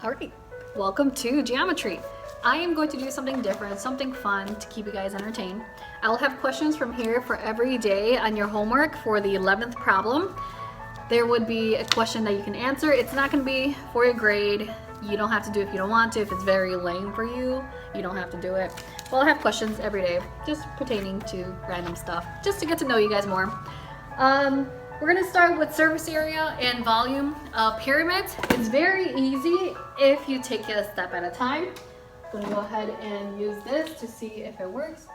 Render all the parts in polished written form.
Alright, welcome to geometry. I am going to do something different, something fun to keep you guys entertained. I'll have questions from here for every day on your homework for the 11th problem. There would be a question that you can answer. It's not going to be for your grade. You don't have to do it if you don't want to. If it's very lame for you, you don't have to do it. Well, I'll have questions every day, just pertaining to random stuff, just to get to know you guys more. We're going to start with surface area and volume of pyramids. It's very easy if you take it a step at a time. I'm going to go ahead and use this to see if it works.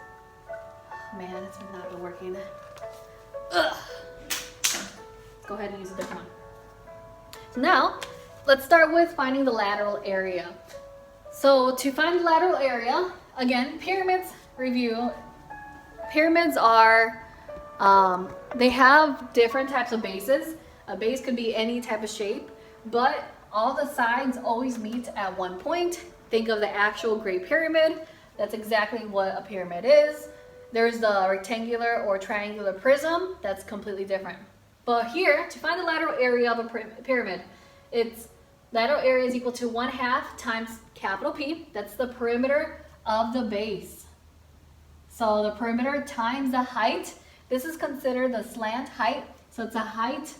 Oh, man, it's not been working. Ugh. Let's go ahead and use a different one. So now, let's start with finding the lateral area. So to find the lateral area, again, pyramids review. Pyramids are they have different types of bases. A base could be any type of shape, but all the sides always meet at one point. Think of the actual Great Pyramid. That's exactly what a pyramid is. There's the rectangular or triangular prism. That's completely different. But here, to find the lateral area of a pyramid, its lateral area is equal to 1/2 times capital P. That's the perimeter of the base. So the perimeter times the height. This is considered the slant height. So it's a height,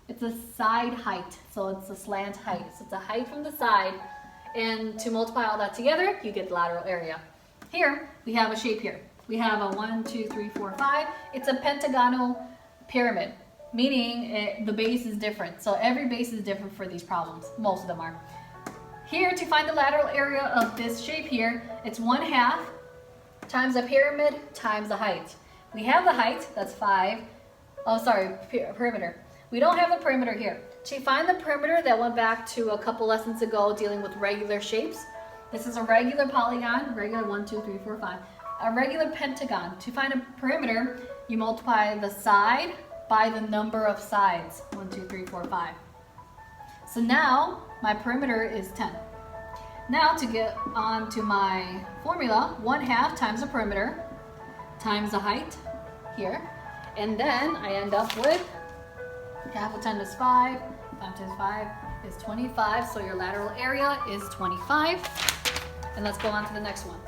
it's a side height. So it's a slant height. So it's a height from the side. And to multiply all that together, you get the lateral area. Here, we have a shape here. We have a 1, 2, 3, 4, 5. It's a pentagonal pyramid, meaning the base is different. So every base is different for these problems. Most of them are. Here, to find the lateral area of this shape here, it's 1/2 times the pyramid times the height. We have the height, that's 5. Oh, sorry, perimeter. We don't have the perimeter here. To find the perimeter, that went back to a couple lessons ago dealing with regular shapes. This is a regular polygon, regular 1, 2, 3, 4, 5. A regular pentagon. To find a perimeter, you multiply the side by the number of sides. 1, 2, 3, 4, 5. So now, my perimeter is 10. Now to get on to my formula, 1/2 times the perimeter times the height here, and then I end up with half of 10 is 5, 5 times 5 is 25, so your lateral area is 25. And let's go on to the next one.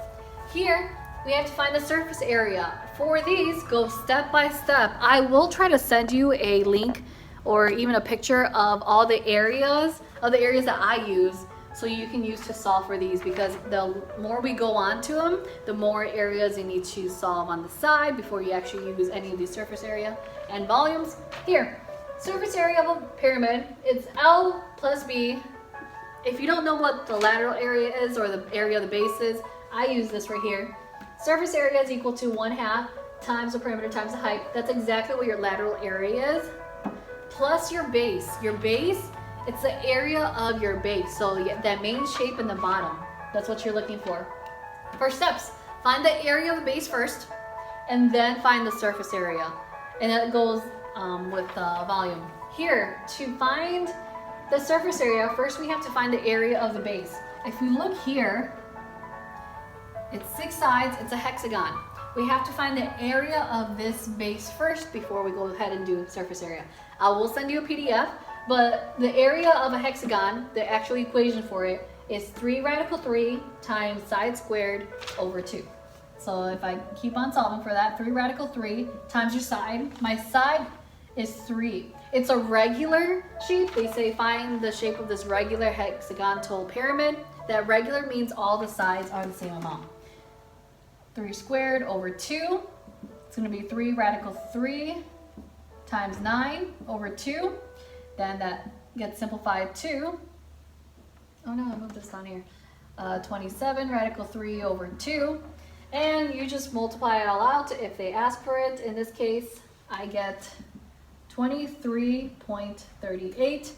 Here, we have to find the surface area. For these, go step by step. I will try to send you a link or even a picture of all the areas that I use, so you can use to solve for these, because the more we go on to them, the more areas you need to solve on the side before you actually use any of these surface area and volumes. Here, surface area of a pyramid, it's L plus B. If you don't know what the lateral area is or the area of the base is, I use this right here. Surface area is equal to 1/2 times the perimeter times the height. That's exactly what your lateral area is, plus your base. Your base, it's the area of your base. So that main shape in the bottom, that's what you're looking for. First steps, find the area of the base first, and then find the surface area. And that goes with volume. Here, to find the surface area, first we have to find the area of the base. If we look here, it's 6 sides, it's a hexagon. We have to find the area of this base first before we go ahead and do surface area. I will send you a PDF. But the area of a hexagon, the actual equation for it, is 3 radical 3 times side squared over 2. So if I keep on solving for that, 3 radical 3 times your side. My side is 3. It's a regular shape. They say find the shape of this regular hexagonal pyramid. That regular means all the sides are the same amount. 3 squared over 2. It's going to be 3 radical 3 times 9 over 2. Then that gets simplified to, oh no, I moved this down here, 27 radical 3 over 2. And you just multiply it all out if they ask for it. In this case, I get 23.38.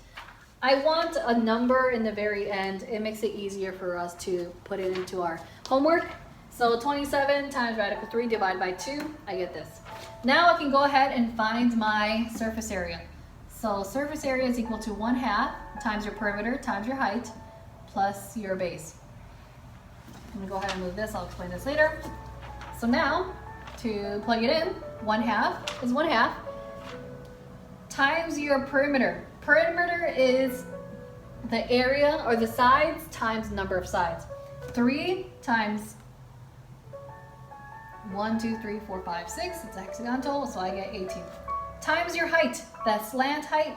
I want a number in the very end. It makes it easier for us to put it into our homework. So 27 times radical 3 divided by 2, I get this. Now I can go ahead and find my surface area. So surface area is equal to 1/2 times your perimeter times your height plus your base. I'm going to go ahead and move this. I'll explain this later. So now, to plug it in, 1/2 is 1/2 times your perimeter. Perimeter is the area or the sides times number of sides. 3 times 1, 2, 3, 4, 5, 6. It's hexagonal, so I get 18. Times your height, that slant height,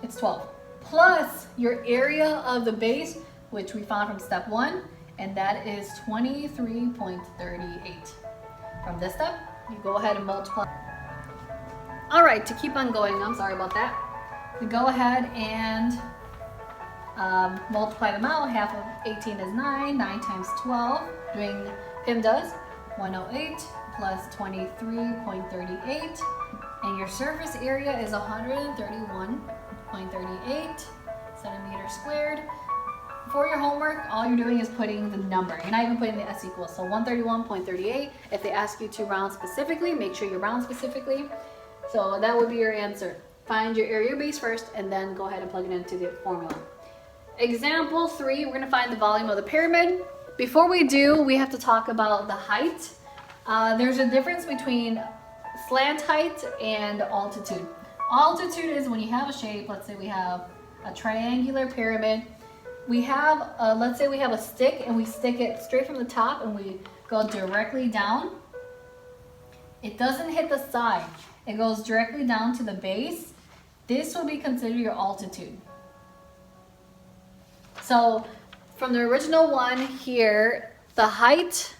it's 12. Plus your area of the base, which we found from step 1, and that is 23.38. From this step, you go ahead and multiply. All right, to keep on going, I'm sorry about that. We go ahead and multiply them out. Half of 18 is 9. 9 times 12, doing PIMDAs, 108 plus 23.38. And your surface area is 131.38 centimeters squared. For your homework, all you're doing is putting the number. You're not even putting the S equals. So 131.38. If they ask you to round specifically, make sure you round specifically. So that would be your answer. Find your area base first and then go ahead and plug it into the formula. Example 3, we're going to find the volume of the pyramid. Before we do, we have to talk about the height. There's a difference between slant height and altitude. Altitude is when you have a shape. Let's say we have a triangular pyramid. We have, let's say we have a stick and we stick it straight from the top and we go directly down. It doesn't hit the side. It goes directly down to the base. This will be considered your altitude. So from the original one here, the height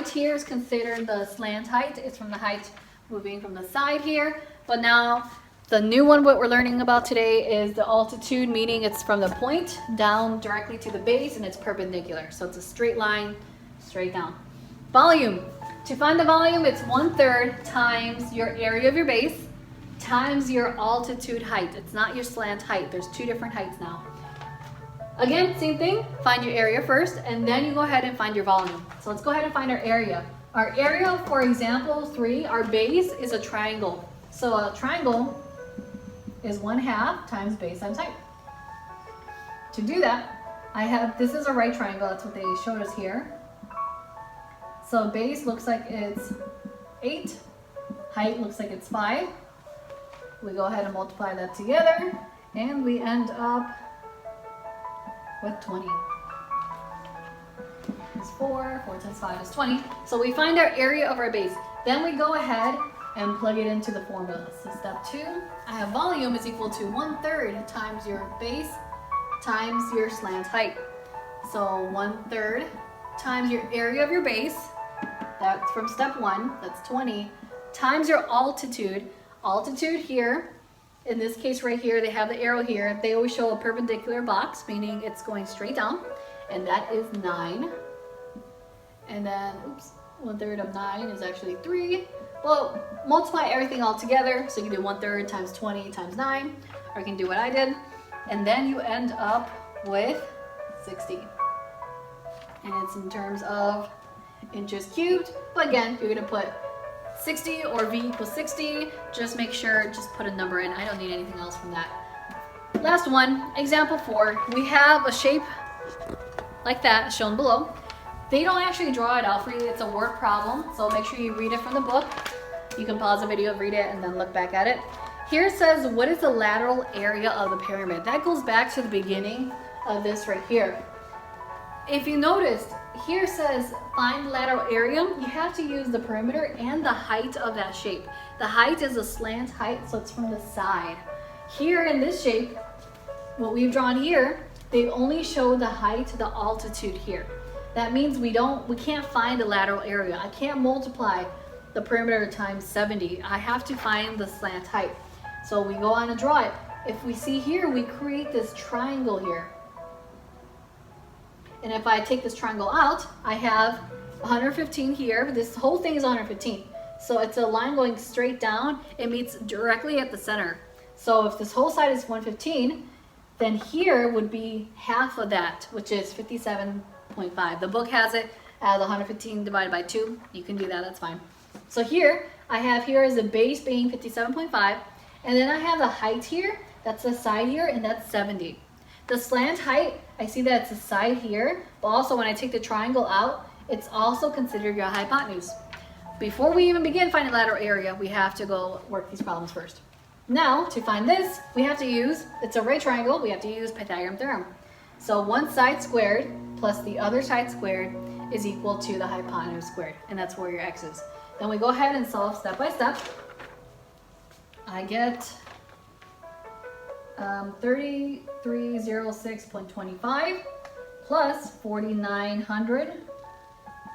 here is considered the slant height. It's from the height moving from the side here. But now the new one, what we're learning about today, is the altitude, meaning it's from the point down directly to the base and it's perpendicular. So it's a straight line, straight down. Volume. To find the volume, it's 1/3 times your area of your base times your altitude height. It's not your slant height. There's 2 different heights now. Again, same thing. Find your area first, and then you go ahead and find your volume. So let's go ahead and find our area. Our area, for example 3, our base is a triangle. So a triangle is 1/2 times base times height. To do that, this is a right triangle. That's what they showed us here. So base looks like it's 8. Height looks like it's 5. We go ahead and multiply that together, and we end up with 20. It's 4 times 5 is 20. So we find our area of our base. Then we go ahead and plug it into the formula. So step 2, I have volume is equal to 1/3 times your base times your slant height. So 1/3 times your area of your base, that's from step 1, that's 20, times your altitude. Altitude here, in this case right here, they have the arrow here. They always show a perpendicular box, meaning it's going straight down, and that is 9. And then, 1/3 of 9 is actually 3. Well, multiply everything all together. So you can do 1/3 times 20 times 9, or you can do what I did. And then you end up with 60. And it's in terms of inches cubed. But again, you're gonna put 60 or V equals 60. Just make sure, just put a number in. I don't need anything else from that. Last one, example 4. We have a shape like that shown below. They don't actually draw it out for you. It's a word problem, so make sure you read it from the book. You can pause the video, read it, and then look back at it. Here it says, what is the lateral area of the pyramid? That goes back to the beginning of this right here. If you noticed, here it says find the lateral area. You have to use the perimeter and the height of that shape. The height is a slant height, so it's from the side. Here in this shape, what we've drawn here, they only show the height, the altitude here. That means we can't find a lateral area. I can't multiply the perimeter times 70. I have to find the slant height. So we go on and draw it. If we see here, we create this triangle here. And if I take this triangle out, I have 115 here, but this whole thing is 115. So it's a line going straight down. It meets directly at the center. So if this whole side is 115, then here would be half of that, which is 57.5. The book has it as 115 divided by 2. You can do that, that's fine. So here, I have here as the base being 57.5, and then I have the height here, that's the side here, and that's 70. The slant height, I see that it's the side here, but also when I take the triangle out, it's also considered your hypotenuse. Before we even begin finding lateral area, we have to go work these problems first. Now, to find this, we have to use, it's a right triangle, we have to use Pythagorean theorem. So one side squared plus the other side squared is equal to the hypotenuse squared, and that's where your x is. Then we go ahead and solve step by step. I get 3306.25 plus 4900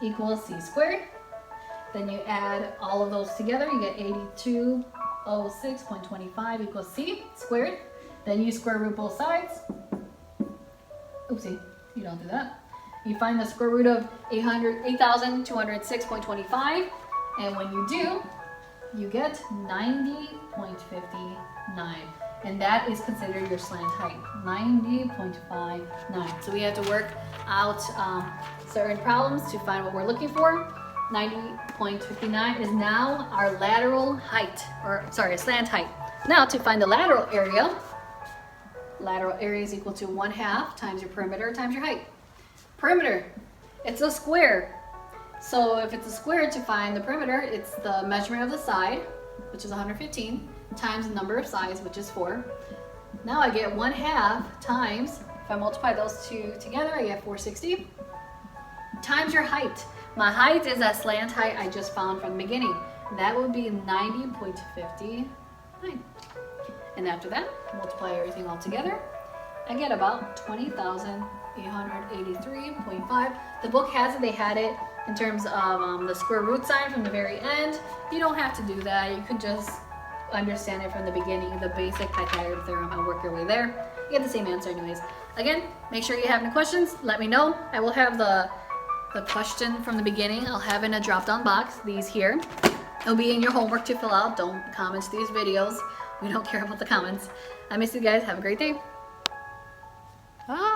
equals c squared. Then you add all of those together, you get 8206.25 equals c squared. Then you square root both sides. Oopsie, you don't do that. You find the square root of 8206.25, and when you do, you get 90.59. And that is considered your slant height, 90.59. So we have to work out certain problems to find what we're looking for. 90.59 is now our lateral height, or sorry, slant height. Now to find the lateral area is equal to 1/2 times your perimeter times your height. Perimeter, it's a square. So if it's a square, to find the perimeter, it's the measurement of the side, which is 115, times the number of sides, which is 4. Now I get 1/2 times, if I multiply those two together, I get 460, times your height. My height is that slant height I just found from the beginning. That would be 90.59. And after that, multiply everything all together, I get about 20,883.5. The book has it, they had it in terms of the square root sign from the very end. You don't have to do that. You can just understand it from the beginning, the basic Pythagorean theorem, and work your way there. You get the same answer anyways. Again, make sure you have any questions, let me know. I will have the question from the beginning, I'll have in a drop-down box, these here. It'll be in your homework to fill out. Don't comment these videos. We don't care about the comments. I miss you guys. Have a great day. Bye.